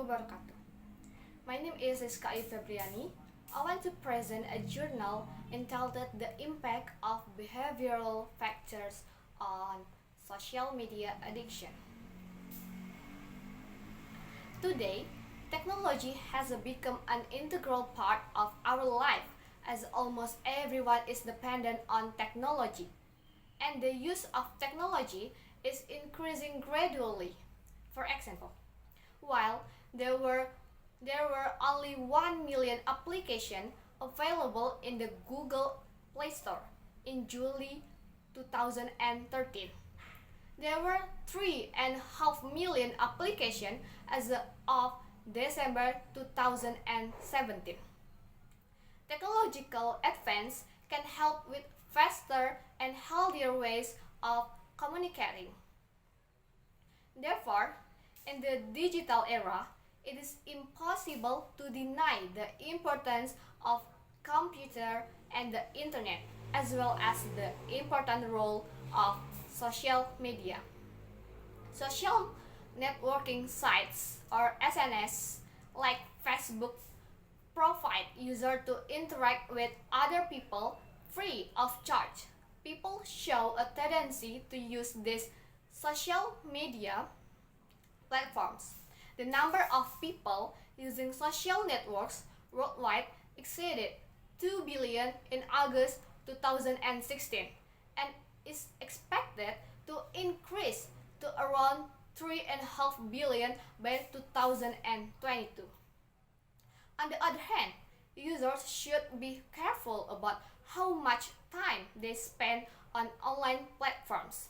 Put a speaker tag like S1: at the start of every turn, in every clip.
S1: wabarakatuh. My name is Rizka Febriani. I want to present a journal entitled The Impact of Behavioral Factors on Social Media Addiction. Today, technology has become an integral part of our life as almost everyone is dependent on technology, and the use of technology is increasing gradually. For example, while there were only 1 million applications available in the Google Play Store in July 2013. There were 3.5 million applications as of December 2017. Technological advance can help with faster and healthier ways of communicating. Therefore, in the digital era, it is impossible to deny the importance of computer and the internet, as well as the important role of social media. Social networking sites or SNS like Facebook provide users to interact with other people free of charge. People show a tendency to use these social media platforms. The number of people using social networks worldwide exceeded 2 billion in August 2016 and is expected to increase to around 3.5 billion by 2022. On the other hand, users should be careful about how much time they spend on online platforms.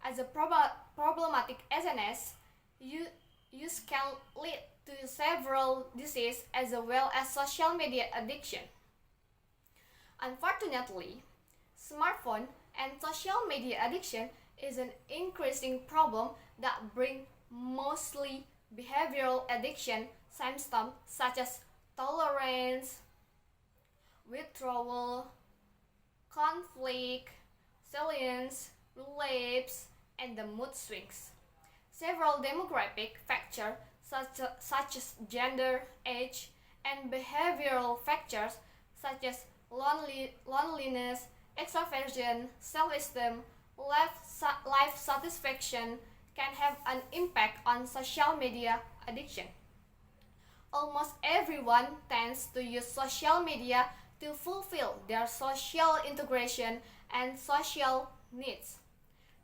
S1: As a problematic SNS, use can lead to several diseases as well as social media addiction. Unfortunately, smartphone and social media addiction is an increasing problem that brings mostly behavioral addiction symptoms such as tolerance, withdrawal, conflict, resilience, relapse, and the mood swings. Several demographic factors such as gender, age, and behavioral factors such as loneliness, extroversion, self-esteem, life satisfaction can have an impact on social media addiction. Almost everyone tends to use social media to fulfill their social integration and social needs.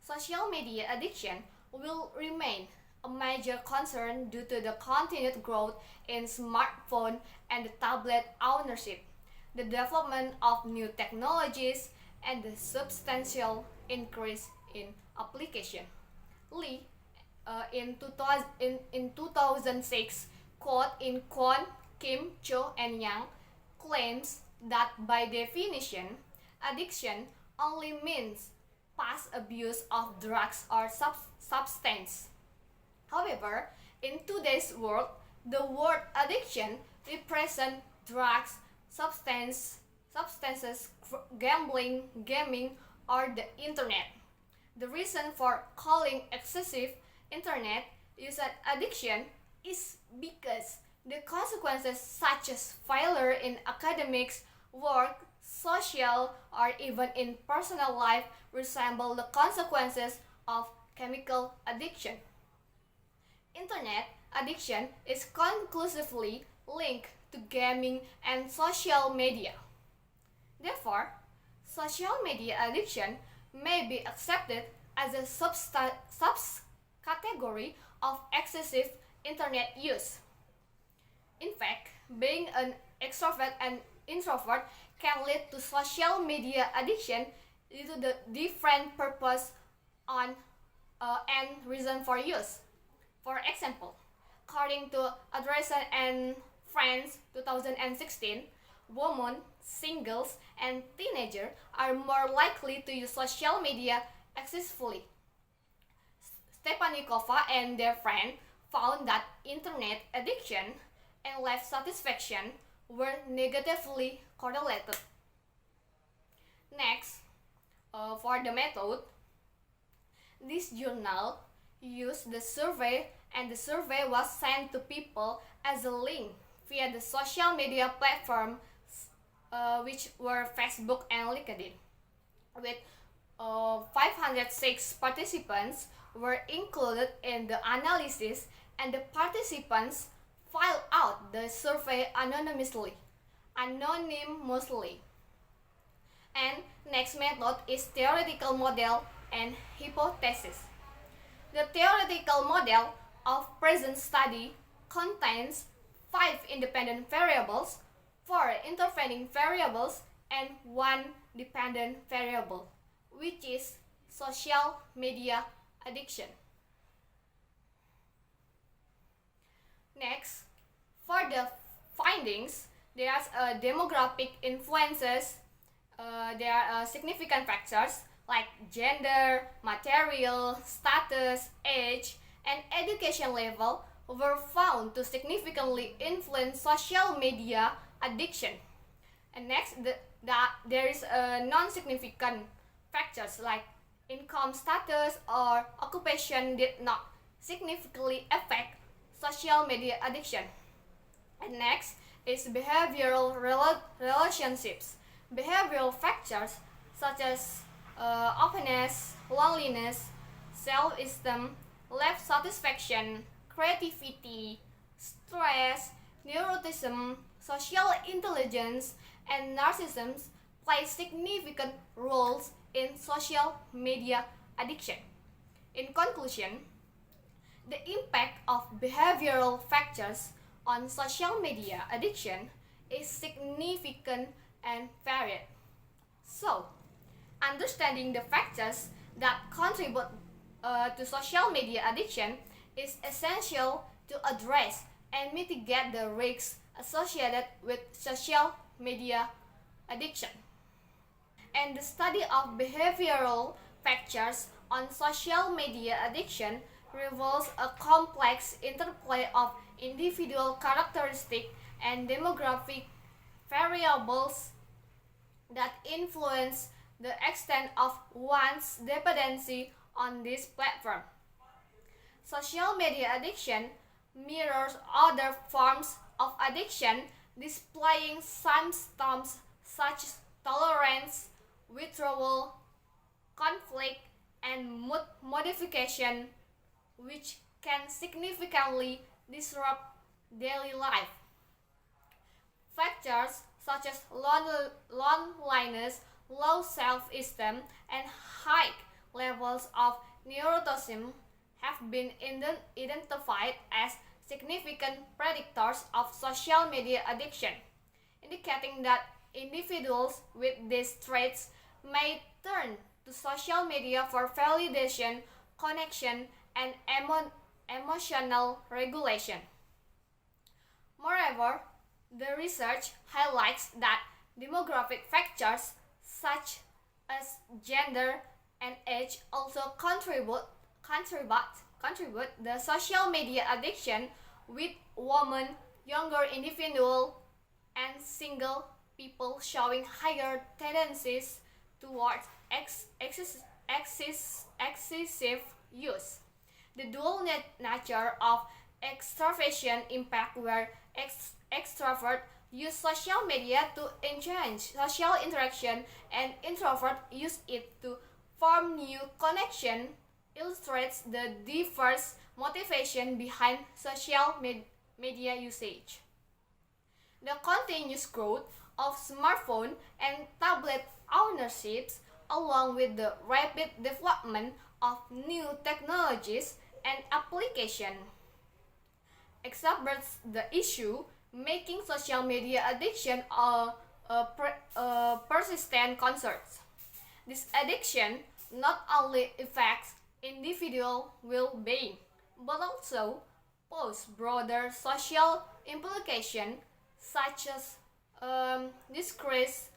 S1: Social media addiction will remain a major concern due to the continued growth in smartphone and tablet ownership, the development of new technologies, and the substantial increase in application. Lee, in 2006, quote in Kwon, Kim, Cho, and Yang, claims that by definition, addiction only means past abuse of drugs or substance. However, in today's world, the word addiction represents drugs, substances, gambling, gaming, or the internet. The reason for calling excessive internet use an addiction is because the consequences such as failure in academics, work, social, or even in personal life resemble the consequences of chemical addiction. Internet addiction is conclusively linked to gaming and social media. Therefore, social media addiction may be accepted as a subcategory of excessive internet use. In fact, being an extrovert and introvert can lead to social media addiction due to the different purpose and reason for use. For example, according to Andreessen and Friends 2016, women, singles, and teenagers are more likely to use social media excessively. Stepanikova and their friend found that internet addiction and life satisfaction were negatively correlated. Next, for the method, this journal used the survey and the survey was sent to people as a link via the social media platforms, which were Facebook and LinkedIn. With 506 participants were included in the analysis, and the participants filled out the survey anonymously. And next method is theoretical model and hypothesis. The theoretical model of present study contains 5 independent variables, 4 intervening variables, and 1 dependent variable, which is social media addiction. Next, for the findings, there are demographic influences. There are significant factors like gender, material, status, age, and education level were found to significantly influence social media addiction. And next, there is non-significant factors like income status or occupation did not significantly affect social media addiction. And next is behavioral relationships. Behavioral factors such as openness, loneliness, self-esteem, life satisfaction, creativity, stress, neuroticism, social intelligence, and narcissism play significant roles in social media addiction. In conclusion, the impact of behavioral factors on social media addiction is significant and varied. So, understanding the factors that contribute to social media addiction is essential to address and mitigate the risks associated with social media addiction. And the study of behavioral factors on social media addiction reveals a complex interplay of individual characteristics and demographic variables that influence the extent of one's dependency on this platform. Social media addiction mirrors other forms of addiction, displaying symptoms such as tolerance, withdrawal, conflict, and mood modification, which can significantly disrupt daily life. Factors such as loneliness, low self-esteem, and high levels of neuroticism have been identified as significant predictors of social media addiction, indicating that individuals with these traits may turn to social media for validation, connection, and emotional regulation. Moreover, the research highlights that demographic factors such as gender and age also contribute the social media addiction, with women, younger individuals, and single people showing higher tendencies towards excessive use. The dual nature of extraversion impact where extrovert use social media to enhance social interaction and introvert use it to form new connection illustrates the diverse motivation behind social media usage. The continuous growth of smartphone and tablet ownerships, along with the rapid development of new technologies and applications, exacerbates the issue, making social media addiction a persistent concern. This addiction not only affects individual well-being, but also pose broader social implications such as decreased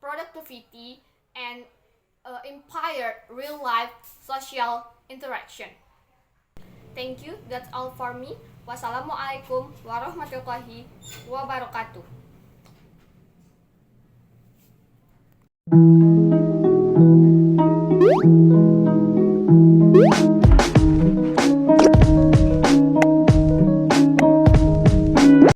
S1: productivity and impaired real-life social interaction. Thank you, that's all for me. Wassalamualaikum warahmatullahi wabarakatuh.